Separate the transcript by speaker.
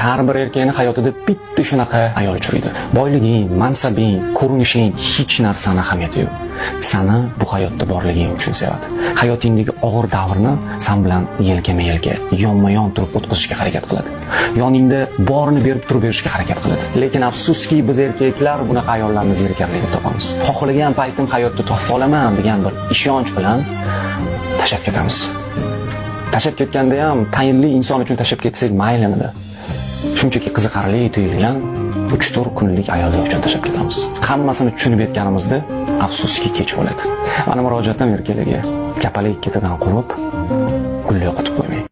Speaker 1: Har bir erkakning hayotida bitta shunaqa ayol uchraydi. Boyliging, mansabing, ko'rinishing hech narsani ahamiyati yo'q. Seni bu hayotda borliging uchun sevadi. Hayotingdagi og'ir davrni sen bilan yelkama-yelka, yonma-yon turib o'tkazishga harakat qiladi. Yoningda borini berib turib berishga harakat qiladi. Lekin afsuski biz erkaklar bunaqa ayollarni zerikarli deb topamiz. Xohlagan paytim hayotda topib olaman degan bir ishonch bilan tashlab ketamiz. Tashlab ketganda ham tayinli inson uchun tashlab ketsak maylimidi. Shunchaki qiziqarli tuyulgan 3-4 kunlik ayollar uchun tashlab ketamiz. Hammasini tushunib yetganimizda afsuski kech bo'ladi. Mana murojaatim erkaklarga, kapalak ketidan qo'rqib, gul yo'qotib qo'ymang.